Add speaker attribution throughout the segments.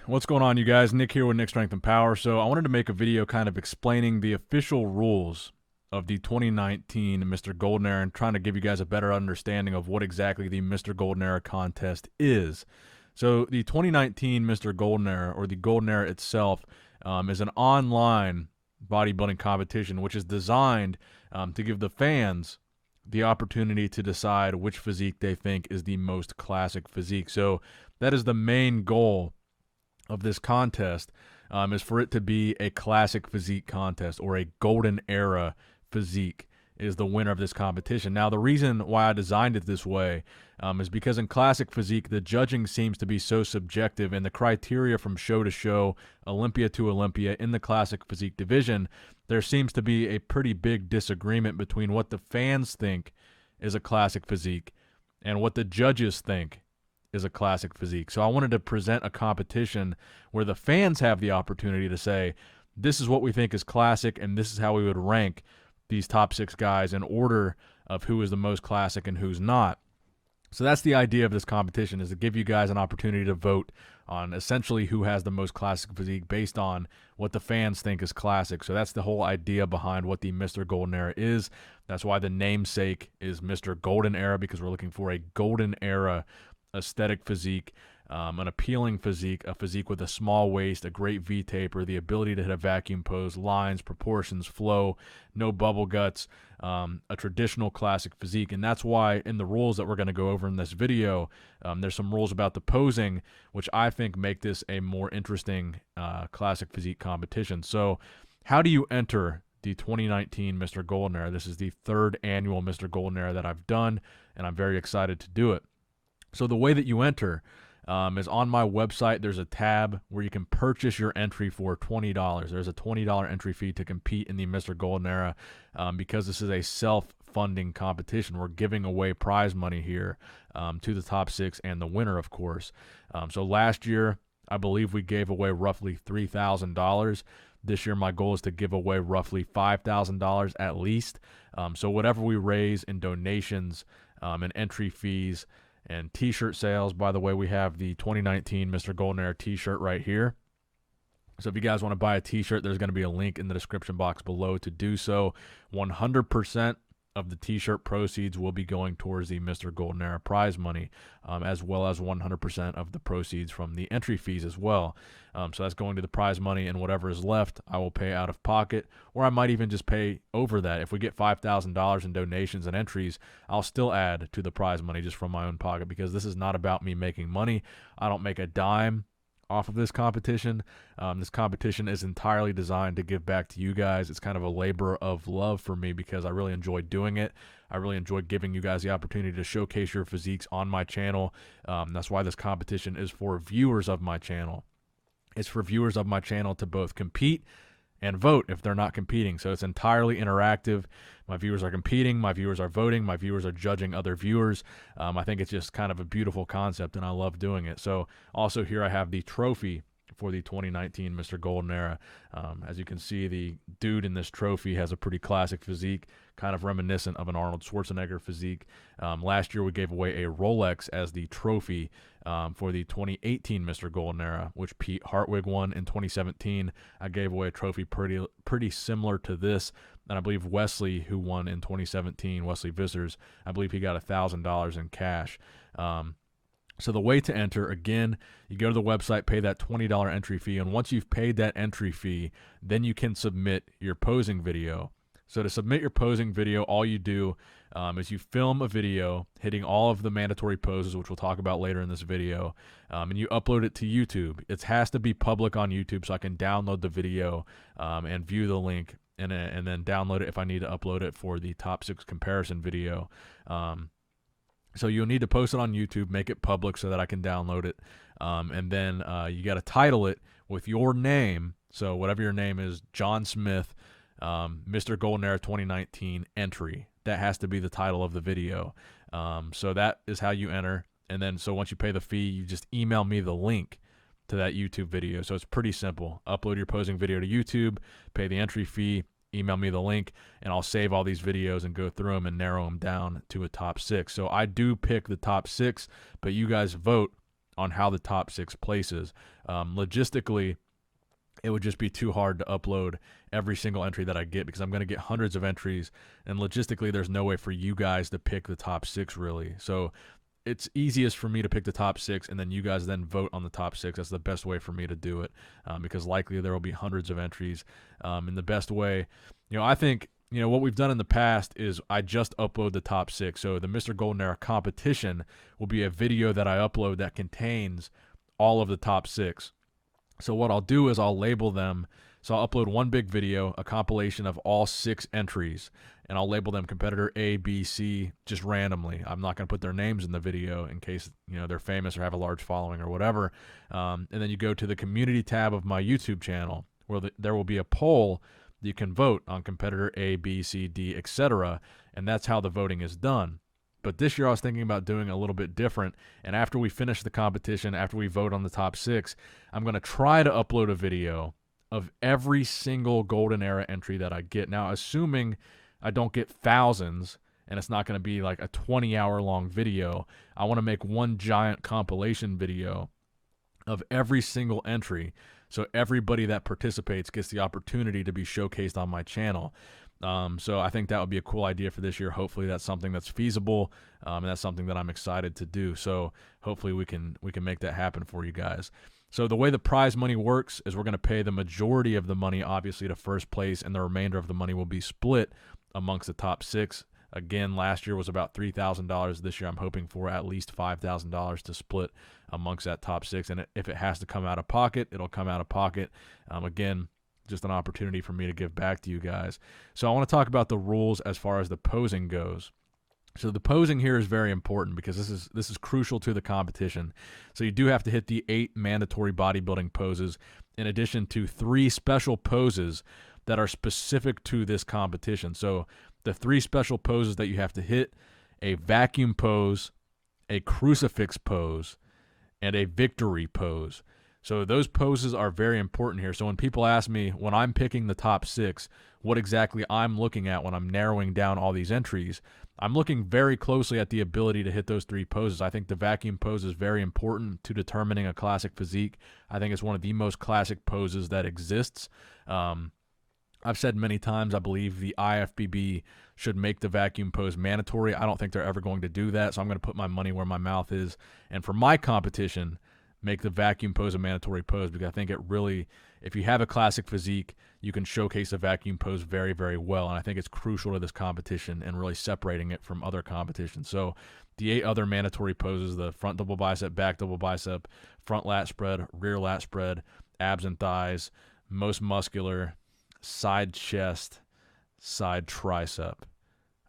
Speaker 1: What's going on, you guys? Nick here with Nick Strength and Power. So I wanted to make a video kind of explaining the official rules of the 2019 Mr. Golden Era and trying to give you guys a better understanding of what exactly the Mr. Golden Era contest is. So the 2019 Mr. Golden Era, or the Golden Era itself, is an online bodybuilding competition which is designed to give the fans the opportunity to decide which physique they think is the most classic physique. So that is the main goal of this contest, is for it to be a classic physique contest, or a golden era physique is the winner of this competition. Now, the reason why I designed it this way is because in classic physique, the judging seems to be so subjective, and the criteria from show to show, Olympia to Olympia, in the classic physique division, there seems to be a pretty big disagreement between what the fans think is a classic physique and what the judges think is a classic physique. So I wanted to present a competition where the fans have the opportunity to say, this is what we think is classic, and this is how we would rank these top 6 guys in order of who is the most classic and who's not. So that's the idea of this competition, is to give you guys an opportunity to vote on essentially who has the most classic physique based on what the fans think is classic. So that's the whole idea behind what the Mr. Golden Era is. That's why the namesake is Mr. Golden Era, because we're looking for a golden era aesthetic physique, an appealing physique, a physique with a small waist, a great V-taper, the ability to hit a vacuum pose, lines, proportions, flow, no bubble guts, a traditional classic physique. And that's why in the rules that we're going to go over in this video, there's some rules about the posing, which I think make this a more interesting classic physique competition. So how do you enter the 2019 Mr. Golden Era? This is the 3rd annual Mr. Golden Era that I've done, and I'm very excited to do it. So the way that you enter is on my website. There's a tab where you can purchase your entry for $20. There's a $20 entry fee to compete in the Mr. Golden Era because this is a self-funding competition. We're giving away prize money here to the top 6 and the winner, of course. So last year, I believe we gave away roughly $3,000. This year, my goal is to give away roughly $5,000 at least. So whatever we raise in donations and entry fees and t-shirt sales. By the way, we have the 2019 Mr. Golden Era t-shirt right here. So if you guys want to buy a t-shirt, there's going to be a link in the description box below to do so. 100% of the t-shirt proceeds will be going towards the Mr. Golden Era prize money, as well as 100% of the proceeds from the entry fees as well. So that's going to the prize money, and whatever is left, I will pay out of pocket, or I might even just pay over that. If we get $5,000 in donations and entries, I'll still add to the prize money just from my own pocket, because this is not about me making money. I don't make a dime off of this competition. This competition is entirely designed to give back to you guys. It's kind of a labor of love for me because I really enjoy doing it. I really enjoy giving you guys the opportunity to showcase your physiques on my channel. That's why this competition is for viewers of my channel. It's for viewers of my channel to both compete and vote if they're not competing. So it's entirely interactive. My viewers are competing, my viewers are voting, my viewers are judging other viewers. I think it's just kind of a beautiful concept, and I love doing it. So also here I have the trophy for the 2019 Mr. Golden Era. As you can see, the dude in this trophy has a pretty classic physique, kind of reminiscent of an Arnold Schwarzenegger physique. Last year we gave away a Rolex as the trophy for the 2018 Mr. Golden Era, which Pete Hartwig won in 2017. I gave away a trophy pretty similar to this, and I believe Wesley, who won in 2017, Wesley Vissers, I believe he got $1,000 in cash. So the way to enter, again, you go to the website, pay that $20 entry fee, and once you've paid that entry fee, then you can submit your posing video. So to submit your posing video, all you do is you film a video hitting all of the mandatory poses, which we'll talk about later in this video, and you upload it to YouTube. It has to be public on YouTube so I can download the video and view the link, and then download it if I need to upload it for the top 6 comparison video. So you'll need to post it on YouTube, make it public so that I can download it, and then you got to title it with your name. So whatever your name is, John Smith, Mr. Golden Era 2019 entry. That has to be the title of the video. So that is how you enter. And then so once you pay the fee, you just email me the link to that YouTube video. So it's pretty simple. Upload your posing video to YouTube, pay the entry fee, email me the link, and I'll save all these videos and go through them and narrow them down to a top 6. So I do pick the top 6, but you guys vote on how the top 6 places. Logistically, it would just be too hard to upload every single entry that I get, because I'm going to get hundreds of entries, and logistically there's no way for you guys to pick the top 6 really. So it's easiest for me to pick the top 6, and then you guys then vote on the top 6. That's the best way for me to do it, because likely there will be hundreds of entries. And the best way, I think, what we've done in the past is I just upload the top 6. So the Mr. Golden Era competition will be a video that I upload that contains all of the top 6. So what I'll do is I'll label them. So I'll upload one big video, a compilation of all 6 entries, and I'll label them competitor A, B, C, just randomly. I'm not going to put their names in the video in case, they're famous or have a large following or whatever. And then you go to the community tab of my YouTube channel, where there will be a poll that you can vote on competitor A, B, C, D, etc. And that's how the voting is done. But this year I was thinking about doing a little bit different. And after we finish the competition, after we vote on the top 6, I'm going to try to upload a video of every single Golden Era entry that I get. Now, assuming I don't get thousands and it's not going to be like a 20-hour long video, I want to make one giant compilation video of every single entry, so everybody that participates gets the opportunity to be showcased on my channel. So I think that would be a cool idea for this year. Hopefully that's something that's feasible, and that's something that I'm excited to do. So hopefully we can make that happen for you guys. So the way the prize money works is we're going to pay the majority of the money, obviously, to first place, and the remainder of the money will be split amongst the top 6. Again, last year was about $3,000. This year I'm hoping for at least $5,000 to split amongst that top 6. And if it has to come out of pocket, it'll come out of pocket. Again, just an opportunity for me to give back to you guys. So I want to talk about the rules as far as the posing goes. So the posing here is very important because this is crucial to the competition. So you do have to hit the 8 mandatory bodybuilding poses, in addition to 3 special poses that are specific to this competition. So the 3 special poses that you have to hit: a vacuum pose, a crucifix pose, and a victory pose. So those poses are very important here. So when people ask me, when I'm picking the top 6, what exactly I'm looking at when I'm narrowing down all these entries, I'm looking very closely at the ability to hit those 3 poses. I think the vacuum pose is very important to determining a classic physique. I think it's one of the most classic poses that exists. I've said many times, I believe the IFBB should make the vacuum pose mandatory. I don't think they're ever going to do that, so I'm going to put my money where my mouth is. And for my competition, make the vacuum pose a mandatory pose, because I think it really, if you have a classic physique, you can showcase a vacuum pose very, very well. And I think it's crucial to this competition and really separating it from other competitions. So the 8 other mandatory poses: the front double bicep, back double bicep, front lat spread, rear lat spread, abs and thighs, most muscular, side chest, side tricep.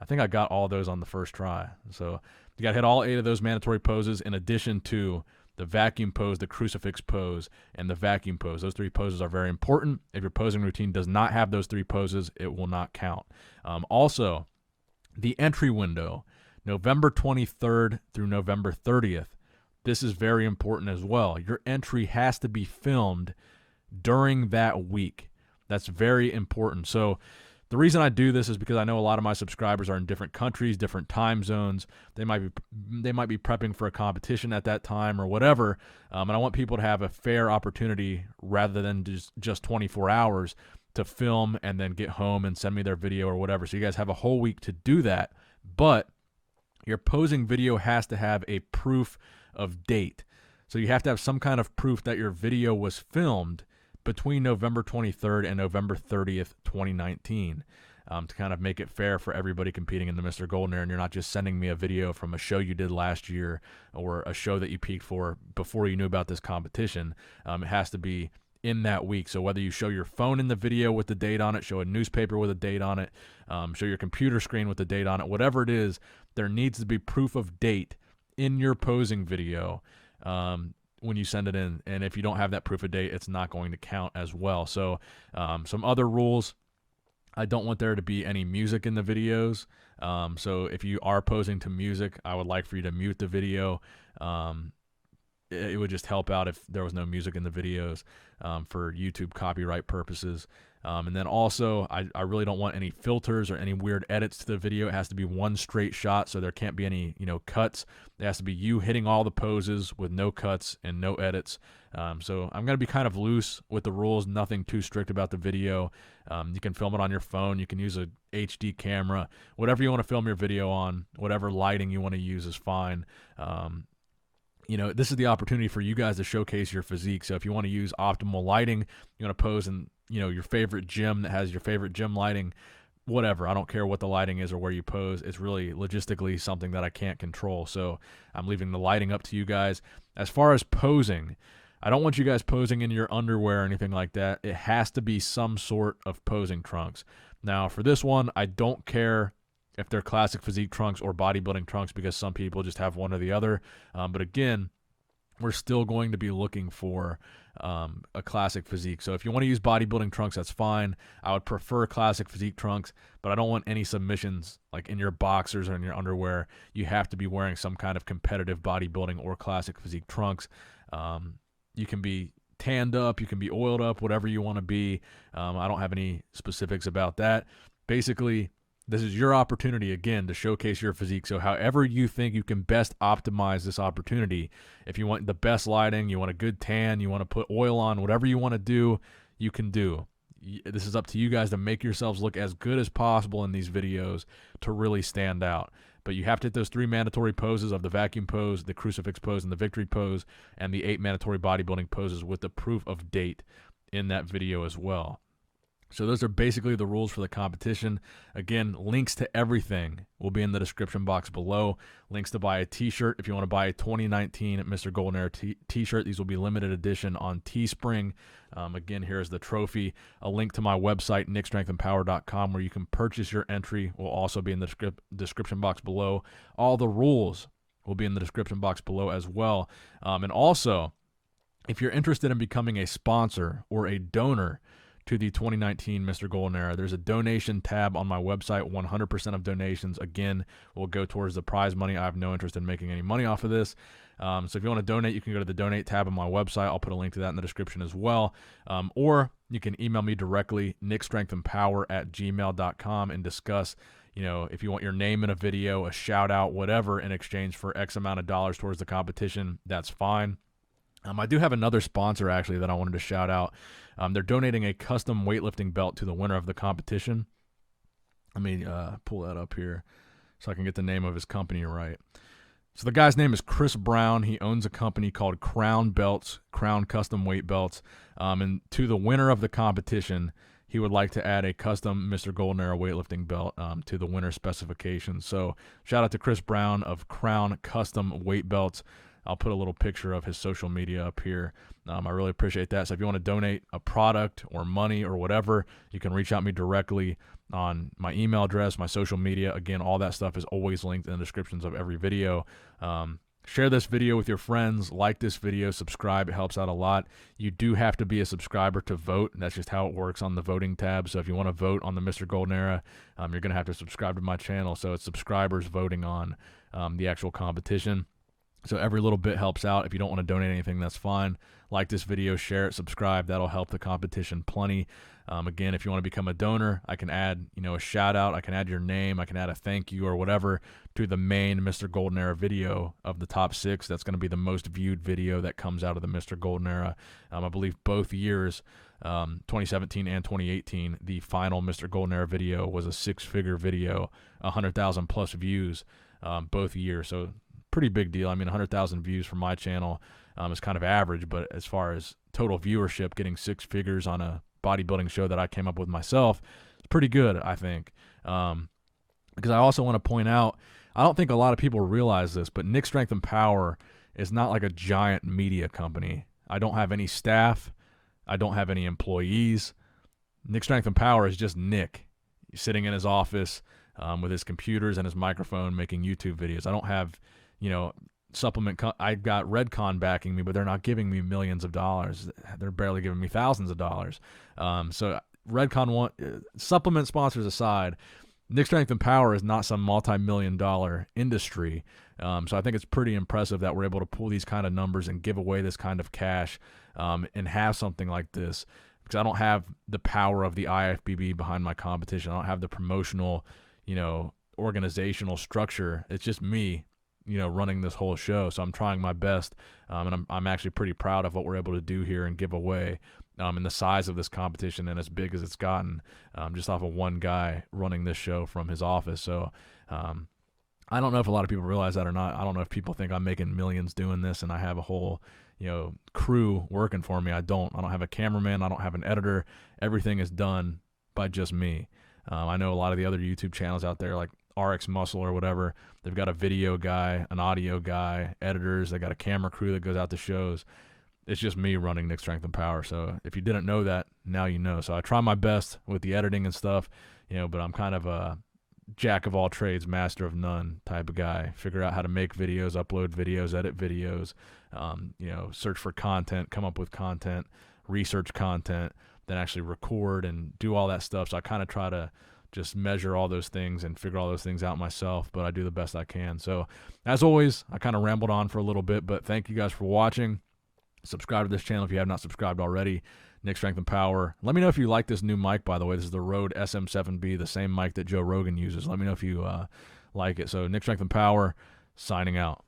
Speaker 1: I think I got all those on the first try. So you got to hit all 8 of those mandatory poses, in addition to the vacuum pose, the crucifix pose, and the vacuum pose. Those 3 poses are very important. If your posing routine does not have those 3 poses, it will not count. Also, the entry window, November 23rd through November 30th. This is very important as well. Your entry has to be filmed during that week. That's very important. So the reason I do this is because I know a lot of my subscribers are in different countries, different time zones. They might be prepping for a competition at that time or whatever, and I want people to have a fair opportunity, rather than just 24 hours, to film and then get home and send me their video or whatever. So you guys have a whole week to do that, but your posing video has to have a proof of date. So you have to have some kind of proof that your video was filmed between November 23rd and November 30th, 2019, to kind of make it fair for everybody competing in the Mr. Golden Era, and you're not just sending me a video from a show you did last year or a show that you peaked for before you knew about this competition. It has to be in that week. So whether you show your phone in the video with the date on it, show a newspaper with a date on it, show your computer screen with the date on it, whatever it is, there needs to be proof of date in your posing video when you send it in. And if you don't have that proof of date, it's not going to count as well. So some other rules: I don't want there to be any music in the videos. So if you are posing to music, I would like for you to mute the video. it would just help out if there was no music in the videos for YouTube copyright purposes. And then also, I really don't want any filters or any weird edits to the video. It has to be one straight shot, so there can't be any, cuts. It has to be you hitting all the poses with no cuts and no edits. So I'm going to be kind of loose with the rules, nothing too strict about the video. You can film it on your phone. You can use a HD camera. Whatever you want to film your video on, whatever lighting you want to use is fine. This is the opportunity for you guys to showcase your physique. So if you want to use optimal lighting, you want to pose in, your favorite gym that has your favorite gym lighting, whatever. I don't care what the lighting is or where you pose. It's really logistically something that I can't control. So I'm leaving the lighting up to you guys. As far as posing, I don't want you guys posing in your underwear or anything like that. It has to be some sort of posing trunks. Now, for this one, I don't care if they're classic physique trunks or bodybuilding trunks, because some people just have one or the other. But again, we're still going to be looking for a classic physique. So if you want to use bodybuilding trunks, that's fine. I would prefer classic physique trunks, but I don't want any submissions like in your boxers or in your underwear. You have to be wearing some kind of competitive bodybuilding or classic physique trunks. You can be tanned up, you can be oiled up, whatever you want to be. I don't have any specifics about that. Basically, this is your opportunity, again, to showcase your physique. So however you think you can best optimize this opportunity, if you want the best lighting, you want a good tan, you want to put oil on, whatever you want to do, you can do. This is up to you guys to make yourselves look as good as possible in these videos to really stand out. But you have to hit those 3 mandatory poses of the vacuum pose, the crucifix pose, and the victory pose, and the 8 mandatory bodybuilding poses with the proof of date in that video as well. So those are basically the rules for the competition. Again, links to everything will be in the description box below. Links to buy a t-shirt. If you want to buy a 2019 Mr. Golden Era t-shirt, these will be limited edition on Teespring. Again, here's the trophy. A link to my website, nickstrengthandpower.com, where you can purchase your entry will also be in the description box below. All the rules will be in the description box below as well. And also, if you're interested in becoming a sponsor or a donor to the 2019 Mr. Golden Era, there's a donation tab on my website. 100% of donations, again, will go towards the prize money. I have no interest in making any money off of this. So if you want to donate, you can go to the donate tab on my website. I'll put a link to that in the description as well. Or you can email me directly, nickstrengthandpower@gmail.com, and discuss, if you want your name in a video, a shout out, whatever, in exchange for X amount of dollars towards the competition, that's fine. I do have another sponsor, actually, that I wanted to shout out. They're donating a custom weightlifting belt to the winner of the competition. Let me pull that up here so I can get the name of his company right. So the guy's name is Chris Brown. He owns a company called Crown Belts, Crown Custom Weight Belts. And to the winner of the competition, he would like to add a custom Mr. Golden Era weightlifting belt to the winner specifications. So shout out to Chris Brown of Crown Custom Weight Belts. I'll put a little picture of his social media up here. I really appreciate that. So if you want to donate a product or money or whatever, you can reach out to me directly on my email address, my social media. Again, all that stuff is always linked in the descriptions of every video. Share this video with your friends. Like this video. Subscribe. It helps out a lot. You do have to be a subscriber to vote. That's just how it works on the voting tab. So if you want to vote on the Mr. Golden Era, you're going to have to subscribe to my channel. So it's subscribers voting on the actual competition. So every little bit helps out. If you don't want to donate anything, that's fine. Like this video, share it, subscribe. That'll help the competition plenty. Again, if you want to become a donor, I can add, a shout out. I can add your name. I can add a thank you or whatever to the main Mr. Golden Era video of the top 6. That's going to be the most viewed video that comes out of the Mr. Golden Era. I believe both years, 2017 and 2018, the final Mr. Golden Era video was a 6-figure video, 100,000 plus views both years. So pretty big deal. I mean, 100,000 views from my channel is kind of average, but as far as total viewership, getting 6 figures on a bodybuilding show that I came up with myself, it's pretty good, I think. Because I also want to point out, I don't think a lot of people realize this, but Nick Strength and Power is not like a giant media company. I don't have any staff. I don't have any employees. Nick Strength and Power is just Nick sitting in his office with his computers and his microphone making YouTube videos. I don't have supplement. I got Redcon backing me, but they're not giving me millions of dollars. They're barely giving me thousands of dollars. So Redcon supplement sponsors aside, Nick Strength and Power is not some multi-million-dollar industry. So I think it's pretty impressive that we're able to pull these kind of numbers and give away this kind of cash and have something like this. Because I don't have the power of the IFBB behind my competition. I don't have the promotional, organizational structure. It's just me, running this whole show. So I'm trying my best, and I'm actually pretty proud of what we're able to do here and give away. And the size of this competition and as big as it's gotten, just off of one guy running this show from his office. So I don't know if a lot of people realize that or not. I don't know if people think I'm making millions doing this and I have a whole crew working for me. I don't have a cameraman. I don't have an editor. Everything is done by just me. I know a lot of the other YouTube channels out there, like RX Muscle or whatever, they've got a video guy, an audio guy, editors. They got a camera crew that goes out to shows. It's just me running Nick Strength and Power. So if you didn't know that, now you know. So I try my best with the editing and stuff, but I'm kind of a jack of all trades, master of none type of guy. Figure out how to make videos, upload videos, edit videos, search for content, come up with content, research content, then actually record and do all that stuff. So I kind of try to just measure all those things and figure all those things out myself, but I do the best I can. So as always, I kind of rambled on for a little bit, but thank you guys for watching. Subscribe to this channel if you have not subscribed already. Nick Strength and Power. Let me know if you like this new mic, by the way. This is the Rode SM7B, the same mic that Joe Rogan uses. Let me know if you like it. So Nick Strength and Power, signing out.